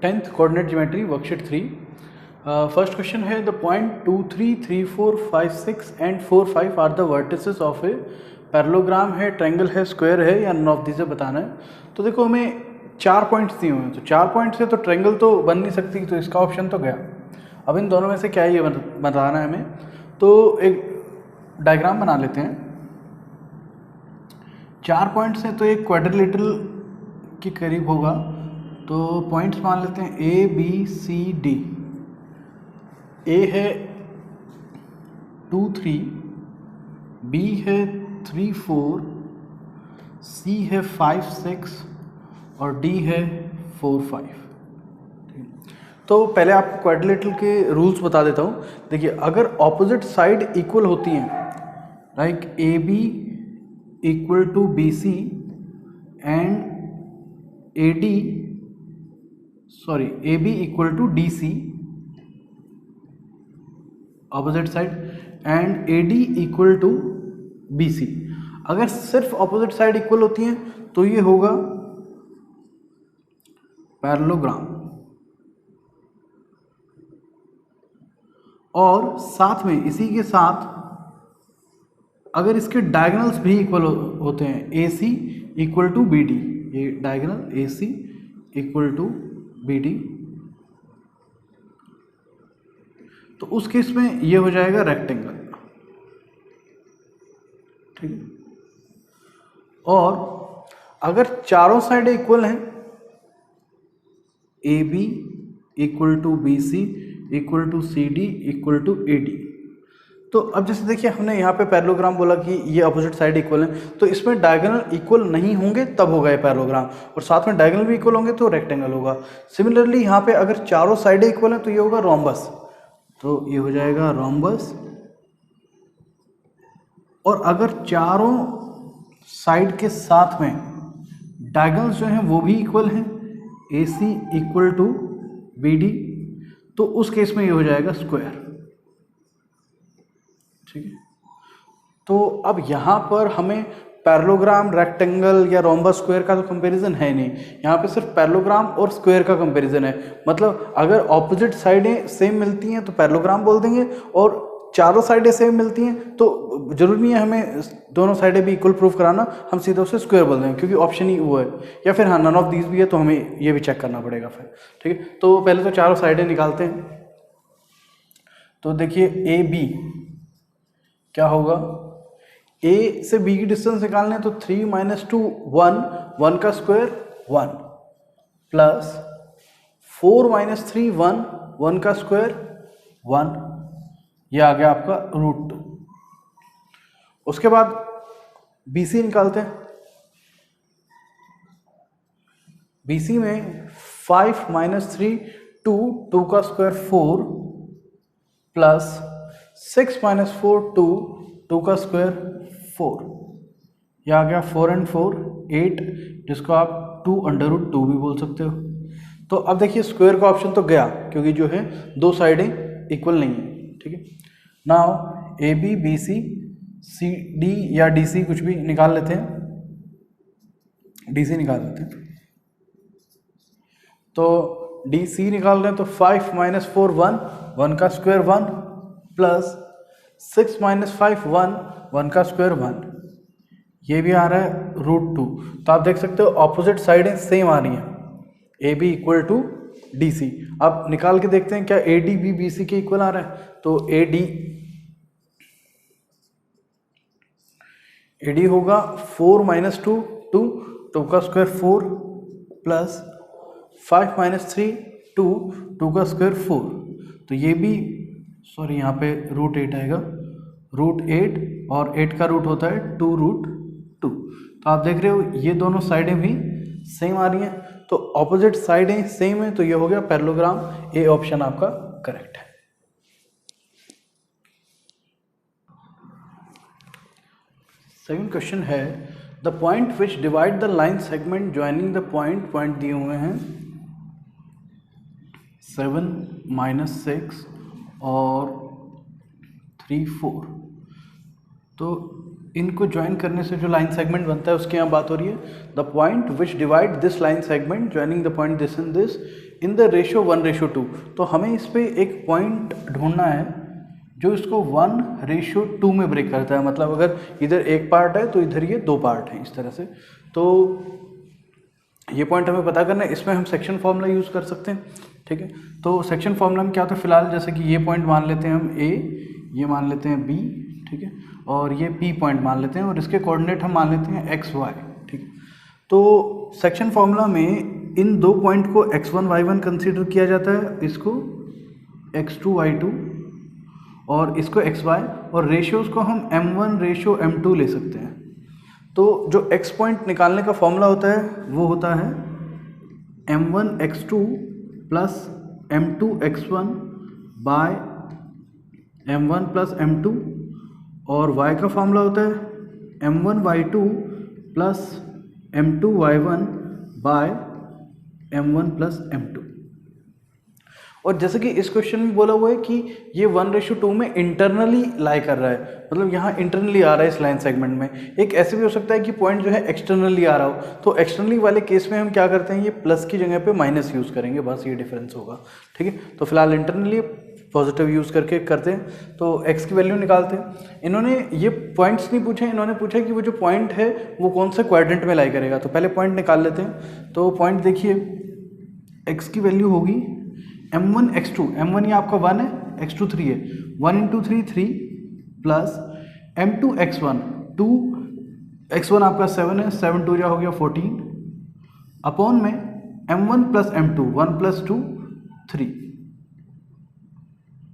10th coordinate geometry worksheet 3। First question है the point 2, 3, 3, 4, 5, 6 and 4, 5 are the vertices of a parallelogram है, triangle है, square है या none of these बताना है। तो देखो हमें 4 पॉइंट्स दिए हुए हैं, तो 4 पॉइंट से तो ट्रायंगल तो बन नहीं सकती, तो इसका ऑप्शन तो गया। अब इन दोनों में से क्या ये बताना है हमें, तो एक डायग्राम बना लेते हैं। 4 पॉइंट्स हैं तो एक क्वाड्रिलेटरल के करीब होगा, तो पॉइंट्स मान लेते हैं ए बी सी डी। ए है 2, 3, बी है 3, 4, सी है 5, 6 और डी है 4, 5। तो पहले आपको क्वाड्रिलेटरल के रूल्स बता देता हूँ। देखिए, अगर ऑपोजिट साइड इक्वल होती हैं, like A B equal to B C and A B equal to D C, opposite side, and A D equal to B C. अगर सिर्फ ऑपोजिट साइड इक्वल होती हैं तो ये होगा पैरेललोग्राम। और साथ में इसी के साथ अगर इसके डायगोनल्स भी इक्वल होते हैं, A C equal to B D, ये diagonal A C equal to B D, तो उस केस में ये हो जाएगा रेक्टेंगल। ठीक है। और अगर चारों साइडें इक्वल हैं, A B equal to B C equal to C D equal to A D, तो अब जैसे देखिए हमने यहाँ पे पैरेललोग्राम बोला कि ये अपोजिट साइड इक्वल है, तो इसमें डायगोनल इक्वल नहीं होंगे तब होगा ये पैरेललोग्राम, और साथ में डायगोनल भी इक्वल होंगे तो रेक्टेंगल होगा। सिमिलरली यहाँ पे अगर चारों साइडें इक्वल हैं तो ये होगा रोम्बस, तो ये हो जाएगा रोम्बस। और अगर चारों साइड के साथ में डायगोनल्स जो हैं वो भी इक्वल हैं, A C equal to B D, तो उस केस में ये हो जाएगा स्क्वायर। ठीक है। तो अब यहाँ पर हमें पैरेललोग्राम, रेक्टेंगल या रोम्बस, स्क्वायर का तो कंपैरिजन है नहीं, यहाँ पे सिर्फ पैरेललोग्राम और स्क्वायर का कंपैरिजन है। मतलब अगर ऑपोजिट साइडें सेम मिलती हैं तो पैरेललोग्राम बोल देंगे, और चारों साइडें सेम मिलती हैं तो जरूरी नहीं है हमें दोनों साइडें भी इक्वल प्रूफ कराना, हम सीधे उसे स्क्वायर बोल देंगे क्योंकि ऑप्शन ही वो है। या फिर हाँ, नन ऑफ दीज भी है तो हमें ये भी चेक करना पड़ेगा फिर। ठीक है। तो पहले तो चारों साइडें निकालते हैं। तो देखिए ए बी क्या होगा, ए से बी की डिस्टेंस निकालने तो 3 - 2 1, 1 का स्क्वायर 1, प्लस 4 - 3 1, 1 का स्क्वायर 1, ये आ गया आपका √2। उसके बाद बी सी निकालते हैं। बी सी में 5 - 3 2, 2 का स्क्वायर 4, प्लस 6 - 4 2, 2 का स्क्वायर 4, यह आ गया 4 and 4 8, जिसको आप 2√2 भी बोल सकते हो। तो अब देखिए स्क्वायर का ऑप्शन तो गया क्योंकि जो है दो साइडें इक्वल नहीं है। ठीक है। Now A B B C C D या डी सी कुछ भी निकाल लेते हैं, डी सी निकाल लेते हैं। तो डी सी निकाल रहे हैं तो 5 - 4 1, 1 का स्क्वायर 1, प्लस 6 - 5 1, 1 का स्क्वायर 1, ये भी आ रहा है √2। तो आप देख सकते हो ऑपोजिट साइडें सेम आ रही हैं, A B equal to D C. अब निकाल के देखते हैं क्या A D B B C के इक्वल आ रहा है। तो ए डी होगा 4 - 2 2, 2 का स्क्वायर 4, प्लस 5 - 3 2, 2 का स्क्वायर 4, तो ये भी सॉरी यहाँ पे √8 आएगा, √8, और 8 का रूट होता है 2√2। तो आप देख रहे हो ये दोनों साइडें भी सेम आ रही हैं, तो ऑपोजिट साइडें सेम है, तो ये हो गया पैरेललोग्राम। ए ऑप्शन आपका करेक्ट है। सेकंड क्वेश्चन है the point which divide the line segment joining the point दिए हुए हैं 7 - 6 और 3 4। तो इनको ज्वाइन करने से जो लाइन सेगमेंट बनता है उसकी यहाँ बात हो रही है। The point which divide this line segment joining the point this and this in the ratio 1:2। तो हमें इस पर एक पॉइंट ढूंढना है जो इसको 1:2 में ब्रेक करता है। मतलब अगर इधर एक पार्ट है तो इधर ये 2 पार्ट हैं इस तरह से। तो ये पॉइंट हमें पता करना है। इसमें हम सेक्शन फॉर्मूला यूज़ कर सकते हैं, ठीक है। तो सेक्शन फॉर्मूला में क्या होता है, फिलहाल जैसे कि ये पॉइंट मान लेते हैं हम A, ये मान लेते हैं B, ठीक है, और ये P पॉइंट मान लेते हैं और इसके कोऑर्डिनेट हम मान लेते हैं XY, ठीक है। तो सेक्शन फॉर्मूला में इन दो पॉइंट को x1 y1 कंसीडर किया जाता है, इसको x2 y2 और इसको xy, और रेशियोज को हम m1:m2 ले सकते हैं। तो जो x पॉइंट निकालने का फॉर्मूला होता है वो होता है m1x2 plus m2x1 bye m1 plus m2, और y का फॉर्मूला होता है m1y2 plus m2y1 bye m1 plus m2। और जैसे कि इस क्वेश्चन में बोला हुआ है कि ये 1:2 में इंटरनली लाई कर रहा है, मतलब यहाँ इंटरनली आ रहा है इस लाइन सेगमेंट में। एक ऐसे भी हो सकता है कि पॉइंट जो है एक्सटर्नली आ रहा हो, तो एक्सटर्नली वाले केस में हम क्या करते हैं, ये प्लस की जगह पे माइनस यूज़ करेंगे, बस ये डिफरेंस होगा, ठीक है। तो फिलहाल इंटरनली पॉजिटिव यूज़ करके करते हैं। तो x की वैल्यू निकालते हैं। इन्होंने ये पॉइंट्स नहीं पूछे, इन्होंने पूछा कि वो जो पॉइंट है वो कौन से क्वाड्रेंट में लाई करेगा। तो पहले पॉइंट निकाल लेते हैं। तो पॉइंट देखिए, x की वैल्यू होगी m1 x2, m1 ये आपका 1 है, x2 3 है, 1 × 3 3 प्लस m2 x1 2, x1 आपका 7 है, 7 2 हो गया 14, अपॉन में m1 प्लस m2 1 + 2 3,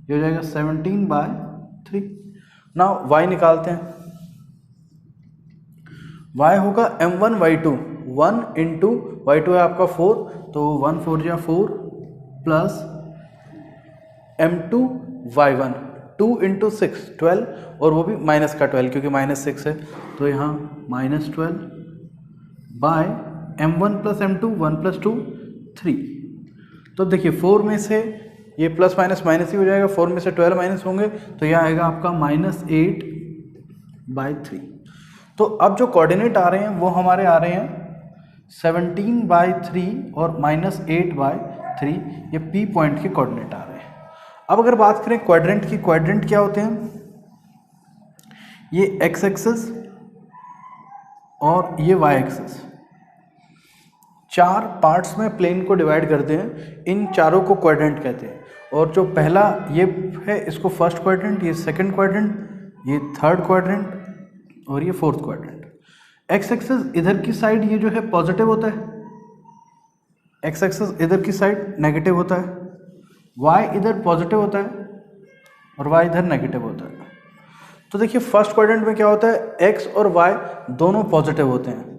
ये हो जाएगा 17/3। नाउ y निकालते हैं। y होगा m1 y2, 1 × y2 है आपका 4, तो 1 4 = 4 प्लस m2 y1 2 × 6 12, और वो भी माइनस का 12 क्योंकि -6 है, तो यहाँ -12 बाय m1 प्लस m2 1 + 2 3। तो देखिए 4 में से ये प्लस माइनस माइनस ही हो जाएगा, 4 में से 12 माइनस होंगे तो यह आएगा आपका -8/3। तो अब जो कोऑर्डिनेट आ रहे हैं वो हमारे आ रहे हैं 17/3 और -8/3, ये P पॉइंट के कोऑर्डिनेट आ रहे हैं। अब अगर बात करें क्वाड्रेंट की, क्वाड्रेंट क्या होते हैं, ये x एक्सिस और ये y एक्सिस, 4 पार्ट्स में प्लेन को डिवाइड करते हैं, इन चारों को क्वाड्रेंट कहते हैं। और जो पहला ये है इसको फर्स्ट क्वाड्रेंट, ये सेकंड क्वाड्रेंट, ये थर्ड क्वाड्रेंट और ये फोर्थ क्वाड्रेंट। एक्स एक्सिस इधर की साइड ये जो है पॉजिटिव होता है, एक्स एक्सिस इधर की साइड नेगेटिव होता है, वाई इधर पॉजिटिव होता है और वाई इधर नेगेटिव होता है। तो देखिए फर्स्ट क्वाड्रेंट में क्या होता है, एक्स और वाई दोनों पॉजिटिव होते हैं।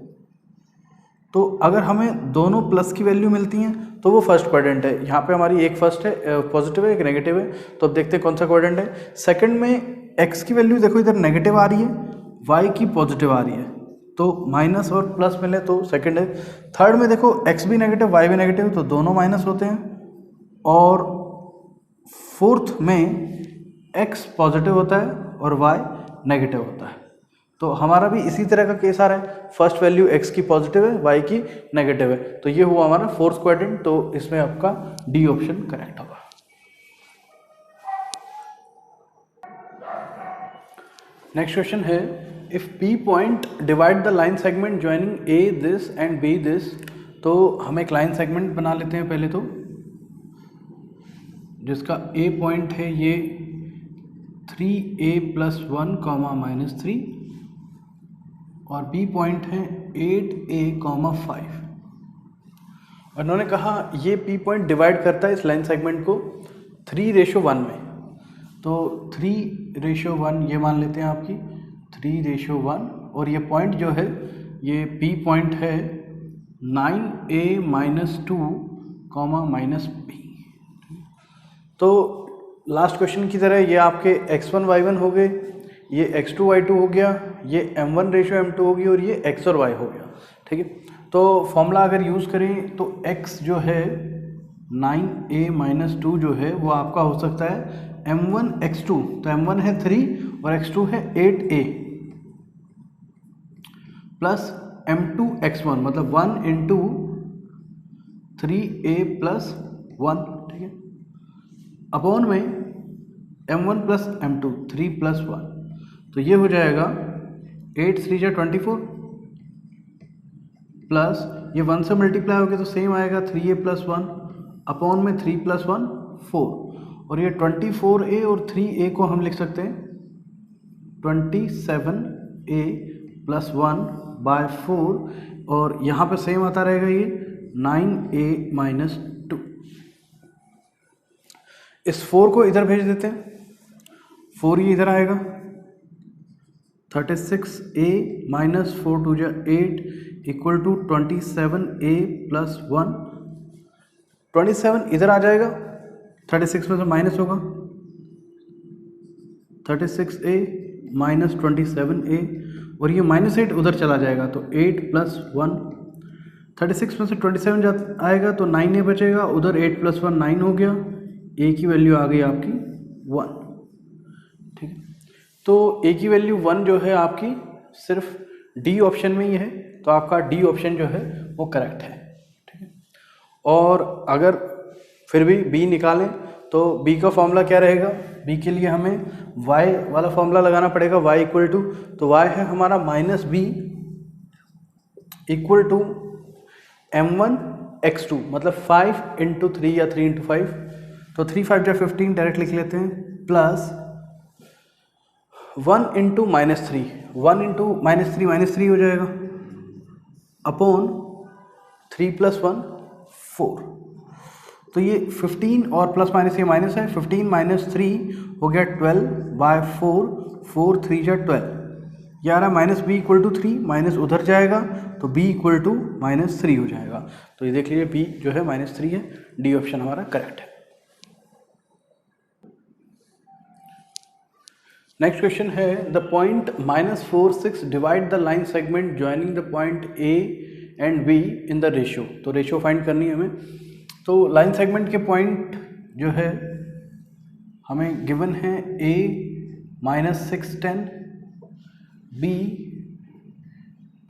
तो अगर हमें दोनों प्लस की वैल्यू मिलती हैं तो वो फर्स्ट क्वाड्रेंट है। यहाँ पे हमारी एक फर्स्ट है पॉजिटिव है, एक नेगेटिव है, तो अब देखते हैं कौन सा क्वाड्रेंट है। सेकंड में एक्स की वैल्यू देखो इधर नेगेटिव आ रही है, वाई की पॉजिटिव आ रही है, तो माइनस और प्लस मिले तो सेकंड है। थर्ड में देखो एक्स भी नेगेटिव वाई भी नेगेटिव, तो दोनों माइनस होते हैं। और फोर्थ में एक्स पॉजिटिव होता है और वाई नेगेटिव होता है। तो हमारा भी इसी तरह का केस आ रहा है, फर्स्ट वैल्यू x की पॉजिटिव है, y की नेगेटिव है, तो ये हुआ हमारा फोर्थ क्वाड्रेंट। तो इसमें आपका डी ऑप्शन करेक्ट होगा। नेक्स्ट क्वेश्चन है, if P point divide the line segment joining A this and B this. तो हम एक लाइन सेगमेंट बना लेते हैं पहले, तो जिसका A पॉइंट है ये 3A + 1, -3 और B पॉइंट है 8A, 5। और उन्होंने कहा ये P पॉइंट डिवाइड करता है इस लाइन सेगमेंट को 3:1 में। तो 3:1 ये मान लेते हैं आपकी 3:1, और ये पॉइंट जो है ये P पॉइंट है 9A - 2, -B। तो लास्ट क्वेश्चन की तरह ये आपके x1 y1 हो गए, ये x2 y2 हो गया, ये m1:m2 होगी और ये x और y हो गया, ठीक है। तो फॉर्मूला अगर यूज़ करें तो x जो है 9A - 2 जो है वो आपका हो सकता है m1 x2, तो m1 है 3 और x2 है 8A प्लस m2 x1, मतलब 1 × 3A + 1, ठीक है, अपॉन में m1 प्लस m2 3 प्लस 1, तो ये हो जाएगा 8 3 जा 24 प्लस ये 1 से मल्टीप्लाई हो गया तो सेम आएगा 3a प्लस 1 अपॉन में 3 प्लस 1 4, और ये 24a और 3a को हम लिख सकते हैं 27a प्लस 1 बाय 4, और यहाँ पे सेम आता रहेगा ये 9a माइनस 2। इस 4 को इधर भेज देते हैं, 4 ये इधर आएगा 36a माइनस 4 2 जा 8 इक्वल टू 27a प्लस 1। 27 इधर आ जाएगा, 36 में से माइनस होगा 36a माइनस 27a, और ये -8 उधर चला जाएगा तो 8 प्लस 1। 36 में से 27 आएगा तो 9a बचेगा, उधर 8 प्लस 1 9 हो गया, a की वैल्यू आ गई आपकी 1, ठीक है। तो a की वैल्यू 1 जो है आपकी सिर्फ डी ऑप्शन में ही है, तो आपका डी ऑप्शन जो है वो करेक्ट है, ठीक है। और अगर फिर भी बी निकालें तो बी का फॉर्मूला क्या रहेगा, बी के लिए हमें y वाला फॉर्मूला लगाना पड़ेगा, y इक्वल टू, तो y है हमारा minus B equal to m1 x2, मतलब 5 इंटू 3 या 3 इंटू 5, तो 3 5 जा 15 डायरेक्ट लिख लेते हैं, plus 1 into minus 3, 1 into minus 3 हो जाएगा, अपॉन 3 प्लस 1 4, तो ये 15 और प्लस माइनस ये माइनस है, 15 माइनस 3 हो गया 12 बाय 4, 4 3 जा 12, ये आ रहा minus B equal to 3, minus उधर जाएगा तो b इक्वल टू -3 हो जाएगा, तो ये देख लीजिए b जो है -3 है, डी ऑप्शन हमारा करेक्ट है। नेक्स्ट क्वेश्चन है the point -4 6 divide the line segment joining the point a and b in the ratio, तो रेशियो फाइंड करनी है हमें। तो लाइन सेगमेंट के पॉइंट जो है हमें गिवन है a -6 10, b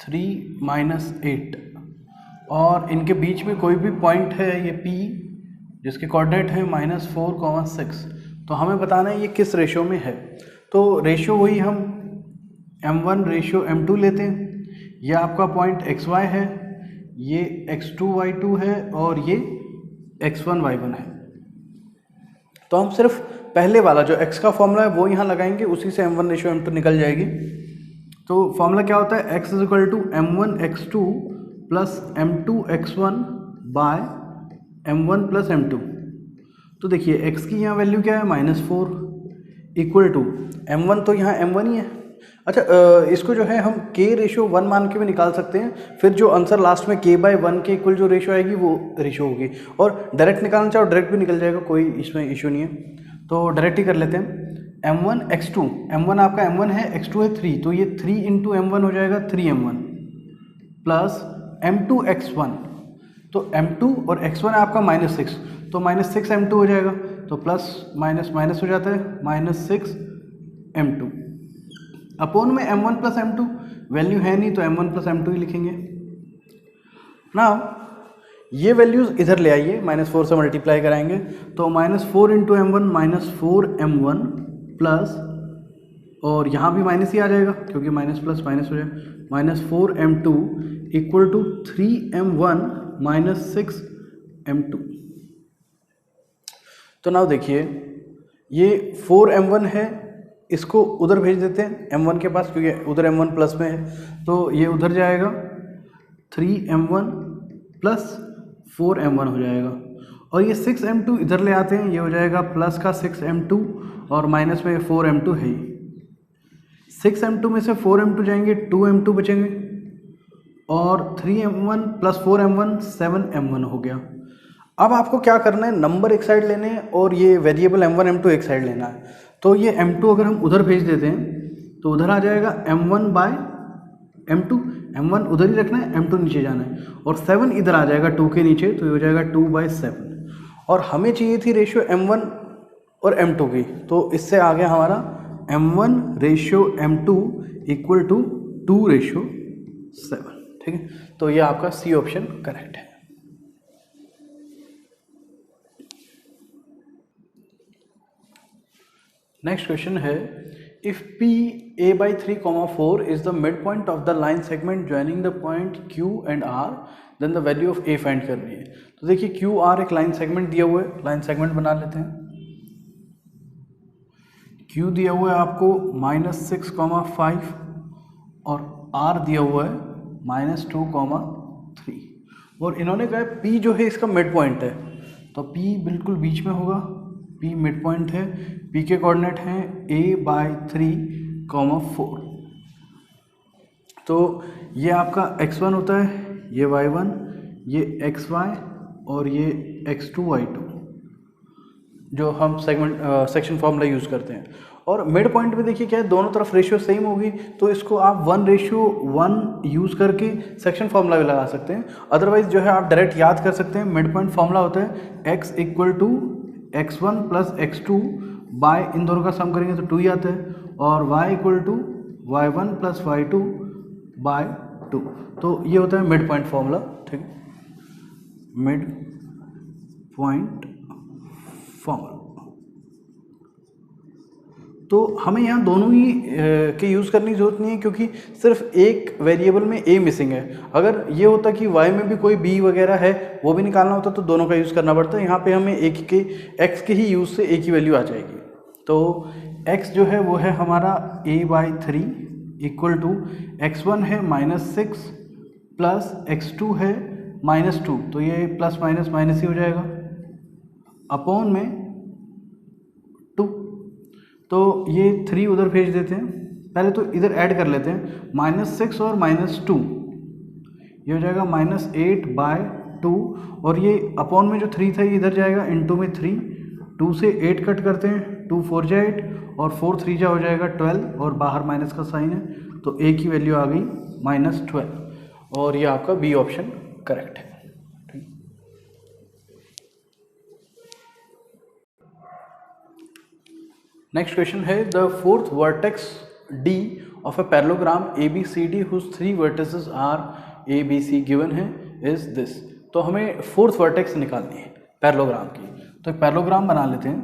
3 -8, और इनके बीच में कोई भी पॉइंट है ये p जिसके कोऑर्डिनेट है -4, 6, तो हमें बताना है ये किस रेशियो में है। तो रेशियो वही हम m1 रेशियो m2 लेते हैं, ये आपका पॉइंट xy है, ये x2 y2 है, और ये x1 y1 है। तो हम सिर्फ पहले वाला जो x का फॉर्मूला है वो यहाँ लगाएंगे, उसी से m1 रेशियो m2 निकल जाएगी। तो फॉर्मूला क्या होता है, x is equal to m1 x2 plus m2 x1 by m1 plus m2। तो देखिए x की यहाँ वैल्यू क्या है -4 इक्वल टू m1, तो यहाँ m1 ही है। अच्छा, इसको जो है हम k रेशियो 1 मान के भी निकाल सकते हैं, फिर जो आंसर लास्ट में k/1 के इक्वल जो रेशियो आएगी वो रेशियो होगी, और डायरेक्ट निकालना चाहो डायरेक्ट भी निकल जाएगा, कोई इसमें इशू नहीं है। तो डायरेक्ट ही कर लेते हैं। m1 x2, m1 आपका m1 है, x2 है 3, तो ये 3 इंटू m1 हो जाएगा 3m1 प्लस m2 x1, तो m2 और x1 है आपका -6, तो -6 m2 हो जाएगा, तो प्लस माइनस माइनस हो जाता है -6 m2 अपॉन में m1 प्लस m2, वैल्यू है नहीं तो m1 प्लस m2 ही लिखेंगे ना। ये वैल्यूज इधर ले आइए, -4 से मल्टीप्लाई कराएंगे, तो -4 इंटू m1 -4m1 प्लस, और यहाँ भी माइनस ही आ जाएगा क्योंकि माइनस प्लस माइनस हो जाएगा, -4m2 equal to 3m1 -6m2। तो नाउ देखिए ये 4m1 है, इसको उधर भेज देते हैं m1 के पास, क्योंकि उधर m1 प्लस में है, तो ये उधर जाएगा 3m1 प्लस 4m1 हो जाएगा, और ये 6m2 इधर ले आते हैं, ये हो जाएगा प्लस का 6m2 और माइनस में 4m2 है ही। 6m2 में से 4m2 जाएंगे, 2m2 बचेंगे, और 3m1 प्लस 4m1 7m1 हो गया। अब आपको क्या करना है, नंबर एक साइड लेने हैं और ये वेरिएबल m1 m2 एक साइड लेना है। तो ये m2 अगर हम उधर भेज देते हैं तो उधर आ जाएगा m1 बाय m2, m1 उधर ही रखना है, m2 नीचे जाना है, और 7 इधर आ जाएगा 2 के नीचे, तो ये हो जाएगा 2/7। और हमें चाहिए थी रेशियो m1 और m2 की, तो इससे आ गया हमारा m1 ratio m2 equal to 2/7, ठीक है। तो ये आपका सी ऑप्शन करेक्ट है। नेक्स्ट क्वेश्चन है, if P a by 3 comma 4 is the midpoint of the line segment joining the point q and r, then the value of a find करनी है। तो देखिए क्यू आर एक line segment दिया हुआ है, लाइन सेगमेंट बना लेते हैं। q दिया हुआ है आपको -6,5 और r दिया हुआ है -2,3 और इन्होंने कहा है p जो है इसका मिड पॉइंट है, तो p बिल्कुल बीच में होगा, p मिड पॉइंट है, p के कोऑर्डिनेट हैं a by 3,4। तो ये आपका x1 होता है, ये y1, ये xy और ये x2 y2 जो हम सेक्शन फॉर्मूला यूज़ करते हैं। और मिड पॉइंट में देखिए क्या है, दोनों तरफ रेशियो सेम होगी, तो इसको आप 1:1 यूज़ करके सेक्शन फॉर्मूला भी लगा सकते हैं। अदरवाइज जो है आप डायरेक्ट याद कर सकते हैं, मिड पॉइंट फॉर्मूला होता है x = x1 + x2 बाय, इन दोनों का सम करेंगे तो 2 ही आता है, और y = y1 + y2 बाय 2। तो ये होता है मिड पॉइंट फॉर्मूला, ठीक है, मिड पॉइंट फॉर्मूला। तो हमें यहाँ दोनों ही के यूज़ करने की जरूरत नहीं है, क्योंकि सिर्फ एक वेरिएबल में a मिसिंग है। अगर ये होता कि y में भी कोई b वगैरह है, वो भी निकालना होता तो दोनों का यूज़ करना पड़ता है। यहाँ पे हमें x के ही यूज़ से a की वैल्यू आ जाएगी। तो x जो है वो है हमारा a by 3 = x1 है -6 प्लस x2 है -2, तो ये प्लस माइनस माइनस ही हो जाएगा, अपॉन में 2। तो ये 3 उधर भेज देते हैं, पहले तो इधर ऐड कर लेते हैं, -6 और -2, ये हो जाएगा -8/2, और ये अपॉन में जो 3 था ये इधर जाएगा, इनटू में 3, 2 से 8 कट करते हैं, 2 4 जा 8 और 4 3 जा हो जाएगा 12, और बाहर माइनस का साइन है, तो a की वैल्यू आ गई -12, और ये आपका बी ऑप्शन करेक्ट है। नेक्स्ट क्वेश्चन है, the fourth vertex D of a parallelogram ABCD whose 3 vertices are ABC given है is this। तो हमें फोर्थ वर्टेक्स निकालनी है पैरेललोग्राम की, तो एक पैरेललोग्राम बना लेते हैं।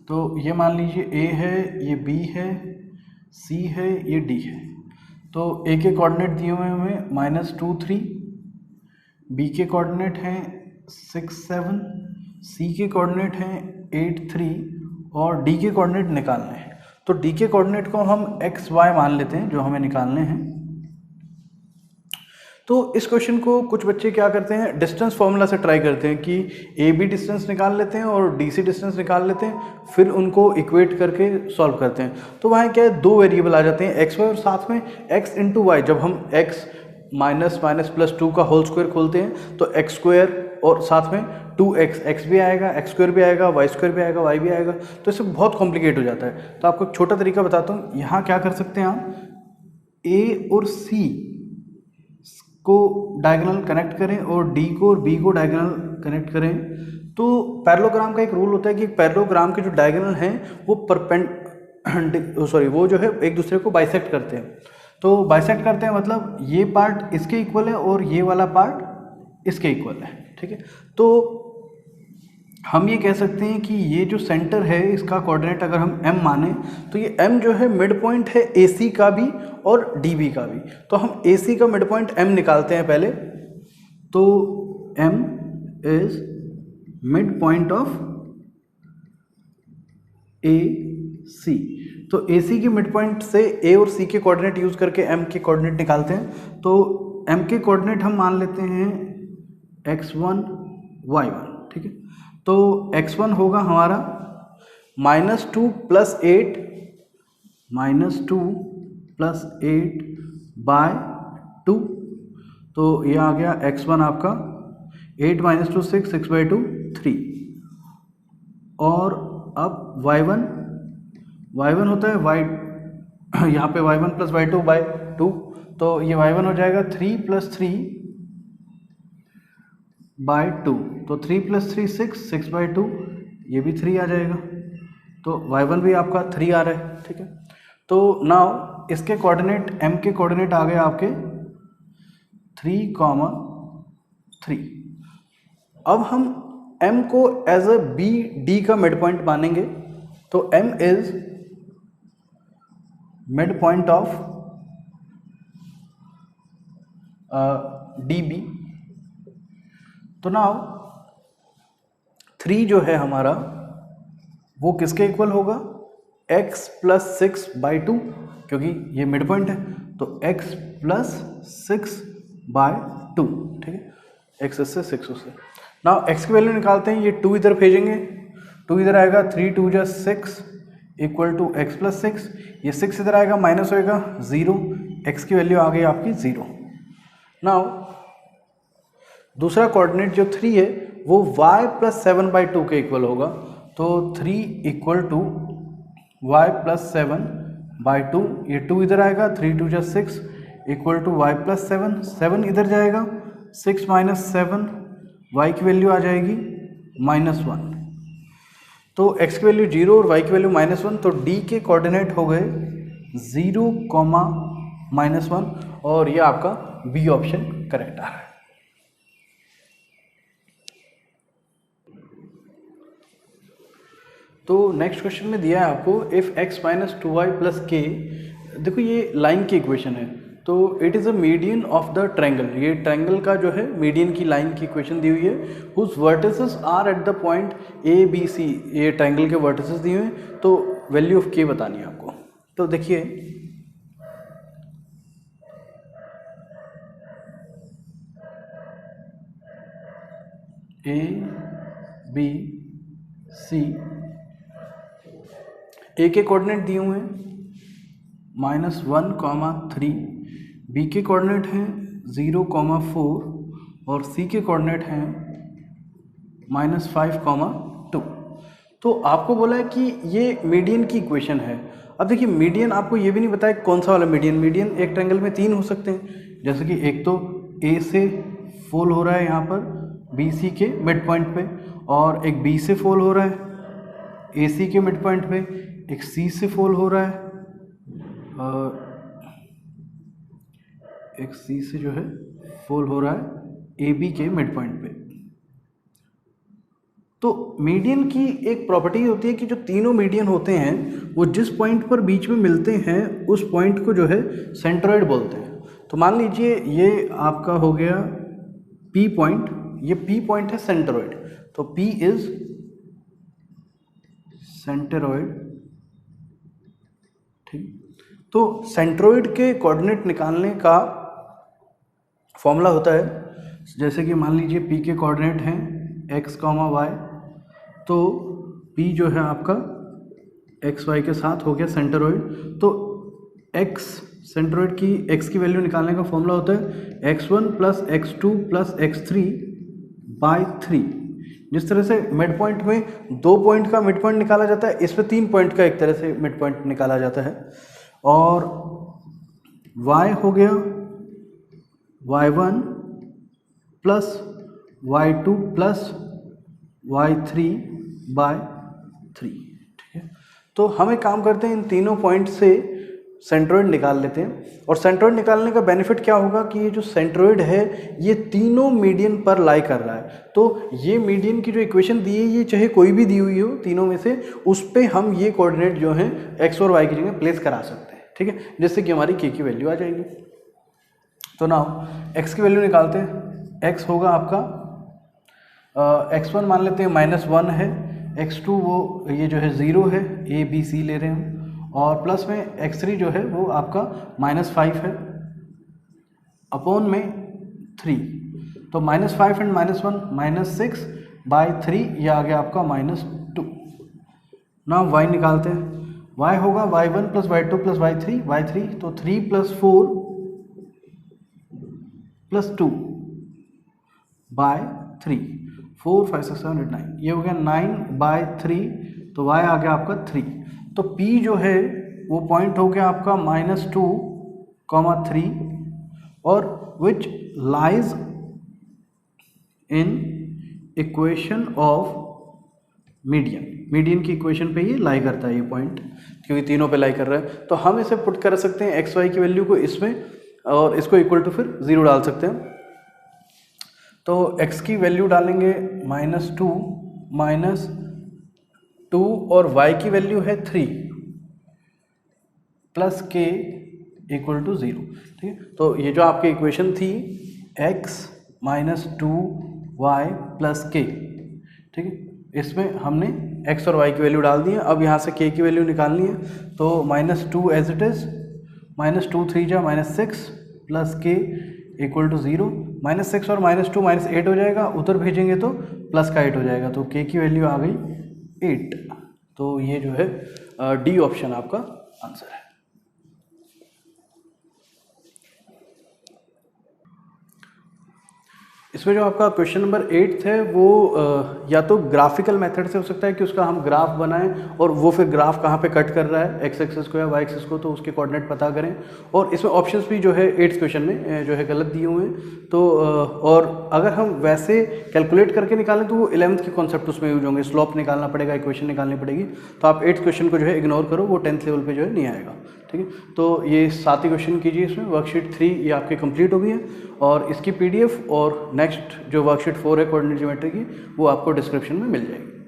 तो ये मान लीजिए A है, ये B है, C है, ये D है। तो A के कोऑर्डिनेट दिए हुए हैं हमें -2 3, B के कोऑर्डिनेट हैं 6 7, C के कोऑर्डिनेट हैं 8 3 और D के कोऑर्डिनेट निकालने हैं। तो D के कोऑर्डिनेट को हम x y मान लेते हैं जो हमें निकालने हैं। तो इस क्वेश्चन को कुछ बच्चे क्या करते हैं, डिस्टेंस फार्मूला से ट्राई करते हैं कि ए बी डिस्टेंस निकाल लेते हैं और डी सी डिस्टेंस निकाल लेते हैं, फिर उनको इक्वेट करके सॉल्व करते हैं। तो वहाँ क्या है, 2 वेरिएबल आ जाते हैं एक्स वाई और साथ में x × y। जब हम x -+2 का होल स्क्वायर खोलते हैं तो x² और साथ में 2x, x भी आएगा, x² भी आएगा, y² भी आएगा, y भी आएगा, तो इससे बहुत कॉम्प्लिकेट हो जाता है। तो आपको एक छोटा तरीका बताता हूँ, यहाँ क्या कर सकते हैं आप, a और c को डायगोनल कनेक्ट करें और D को और B को डायगोनल कनेक्ट करें। तो पैरेललोग्राम का एक रूल होता है कि पैरेललोग्राम के जो डायगोनल हैं वो वो जो है एक दूसरे को बाइसेक्ट करते हैं। तो बाइसेक्ट करते हैं मतलब ये पार्ट इसके इक्वल है और ये वाला पार्ट इसके इक्वल है, ठीक है। तो हम ये कह सकते हैं कि ये जो सेंटर है इसका कोऑर्डिनेट अगर हम m माने तो ये m जो है मिड पॉइंट है AC का भी और DB का भी। तो हम AC का मिड पॉइंट m निकालते हैं पहले। तो m is mid point of AC। तो AC के मिड पॉइंट से A और C के कोऑर्डिनेट यूज करके m के कोऑर्डिनेट निकालते हैं। तो m के कोऑर्डिनेट हम मान लेते हैं x1 y1, ठीक है। तो x1 होगा हमारा -2 + 8 बाय 2। तो ये आ गया x1 आपका 8 - 2 6, 6/2 3। और अब y1 होता है y, यहाँ पे y1 + y2 बाय 2, तो ये y1 हो जाएगा 3 + 3 बाय 2। तो 3 + 3 6, 6/2, ये भी 3 आ जाएगा। तो y1 भी आपका 3 आ रहा है, ठीक है। तो नाउ इसके कोऑर्डिनेट m के कोऑर्डिनेट आ गए आपके 3, 3। अब हम m को एज अ बी डी का मिड पॉइंट मानेंगे, तो m is mid point of D B. तो नाउ 3 जो है हमारा वो किसके इक्वल होगा, x प्लस 6/2, क्योंकि ये मिड पॉइंट है, तो x प्लस 6/2, ठीक है, x इससे 6 उससे। नाउ x की वैल्यू निकालते हैं, ये 2 इधर भेजेंगे, 2 इधर आएगा, 3 2 जा 6 इक्वल टू x प्लस 6, ये 6 इधर आएगा, माइनस होएगा 0, x की वैल्यू आ गई आपकी 0। नाउ दूसरा कोऑर्डिनेट जो 3 है वो y प्लस 7/2 के इक्वल होगा, तो 3 इक्वल टू y प्लस 7/2, ये 2 इधर आएगा, 3 2 जा 6 इक्वल टू y प्लस 7, 7 इधर जाएगा, 6 माइनस 7, y की वैल्यू आ जाएगी -1। तो x की वैल्यू 0 और y की वैल्यू -1, तो d के कोऑर्डिनेट हो गए 0, -1, और ये आपका बी ऑप्शन करेक्ट आ रहा है। तो नेक्स्ट क्वेश्चन में दिया है आपको if x minus 2y plus के, देखो ये लाइन की इक्वेशन है, तो it is a median of the triangle, ये ट्रायंगल का जो है मीडियन की लाइन की इक्वेशन दी हुई है, whose vertices are at the point A B C, ये ट्रायंगल के वर्टिसेस दिए हुए हैं, तो वैल्यू ऑफ के बतानी है आपको। तो देखिए ए बी सी, ए के कोऑर्डिनेट दिए हुए हैं -1, 3, बी के कोऑर्डिनेट हैं 0, 4, और सी के कोऑर्डिनेट हैं -5, 2। तो आपको बोला है कि ये मीडियन की इक्वेशन है। अब देखिए मीडियन आपको ये भी नहीं बताया कौन सा वाला मीडियन, मीडियन एक ट्रायंगल में 3 हो सकते हैं, जैसे कि एक तो ए से फॉल हो रहा है यहाँ पर बी सी के मिड पॉइंट पे, और एक बी से फॉल हो रहा है ए सी के मिड पॉइंट पे, एक सी से फॉल हो रहा है, एक सी से जो है फॉल हो रहा है ए बी के मिड पॉइंट पे। तो मीडियन की एक प्रॉपर्टी होती है कि जो तीनों मीडियन होते हैं वो जिस पॉइंट पर बीच में मिलते हैं उस पॉइंट को जो है सेंट्रोइड बोलते हैं। तो मान लीजिए ये आपका हो गया पी पॉइंट, ये पी पॉइंट है सेंट्रोइड, तो पी इज सेंट्रोइड, ठीक। तो सेंट्रोइड के कोऑर्डिनेट निकालने का फॉर्मूला होता है, जैसे कि मान लीजिए पी के कोऑर्डिनेट हैं x, y, तो p जो है आपका एक्स वाई के साथ हो गया सेंट्रोइड, तो x सेंट्रोइड की x की वैल्यू निकालने का फॉर्मूला होता है x1 plus x2 plus x3/3। जिस तरह से मिड पॉइंट में 2 पॉइंट का मिड पॉइंट निकाला जाता है, इसमें 3 पॉइंट का एक तरह से मिड पॉइंट निकाला जाता है। और y हो गया y1 plus y2 plus y3/3, ठीक है। तो हम एक काम करते हैं, इन तीनों पॉइंट से सेंट्रोइड निकाल लेते हैं, और सेंट्रोइड निकालने का बेनिफिट क्या होगा कि ये जो सेंट्रोइड है ये तीनों मीडियन पर लाई कर रहा है, तो ये मीडियन की जो इक्वेशन दी है ये चाहे कोई भी दी हुई हो तीनों में से, उस पर हम ये कोऑर्डिनेट जो है x और y की जगह प्लेस करा सकते हैं, ठीक है, जिससे कि हमारी k की वैल्यू आ जाएगी। तो नाउ x की वैल्यू निकालते हैं, x होगा आपका x1 मान लेते हैं -1 है, x2 वो ये जो है 0 है, a b c ले रहे हैं, और प्लस में x3 जो है वो आपका -5 है अपॉन में 3, तो -5 एंड -1 -6/3, ये आ गया आपका -2। ना y निकालते हैं, y होगा y1 plus y2 plus y3, तो 3 + 4 + 2/3, 4 5 6 7 8 9, ये हो गया 9/3, तो y आ गया आपका 3। तो P जो है वो पॉइंट हो गया आपका -2, 3, और which lies in equation of median, median की इक्वेशन पे ये लाई करता है ये पॉइंट, क्योंकि तीनों पे लाई कर रहा है। तो हम इसे पुट कर सकते हैं x y की वैल्यू को इसमें, और इसको इक्वल टू फिर 0 डाल सकते हैं। तो x की वैल्यू डालेंगे -2 और y की वैल्यू है 3 प्लस k इक्वल टू 0। ठीक है, तो ये जो आपकी इक्वेशन थी x -2y प्लस k, ठीक है, इसमें हमने x और y की वैल्यू डाल दी है। अब यहाँ से k की वैल्यू निकालनी है, तो -2 एज इट इज़, -2 3 जा -6 प्लस k इक्वल टू 0। -6 और -2 -8 हो जाएगा, उधर भेजेंगे तो प्लस का 8 हो जाएगा, तो k की वैल्यू आ गई 8। तो ये जो है डी ऑप्शन आपका आंसर है। इसमें जो आपका क्वेश्चन नंबर 8 है वो या तो ग्राफिकल मेथड से हो सकता है कि उसका हम ग्राफ बनाएं और वो फिर ग्राफ कहाँ पे कट कर रहा है, एक्स एक्सिस को या वाई एक्सिस को, तो उसके कोऑर्डिनेट पता करें। और इसमें ऑप्शंस भी जो है 8th क्वेश्चन में जो है गलत दिए हुए हैं। तो और अगर हम वैसे कैलकुलेट करके निकालें तो वो 11th के कॉन्सेप्ट उसमें यूज होंगे, स्लोप निकालना पड़ेगा, इक्वेशन निकालनी पड़ेगी। तो आप 8th क्वेश्चन को जो है इग्नोर करो, वो 10th लेवल पर जो है नहीं आएगा। ठीक है, तो ये 7 क्वेश्चन कीजिए। इसमें वर्कशीट 3 ये आपकी कंप्लीट हो गई है और इसकी PDF और नेक्स्ट जो वर्कशीट 4 है कोऑर्डिनेट ज्योमेट्री की, वो आपको डिस्क्रिप्शन में मिल जाएगी।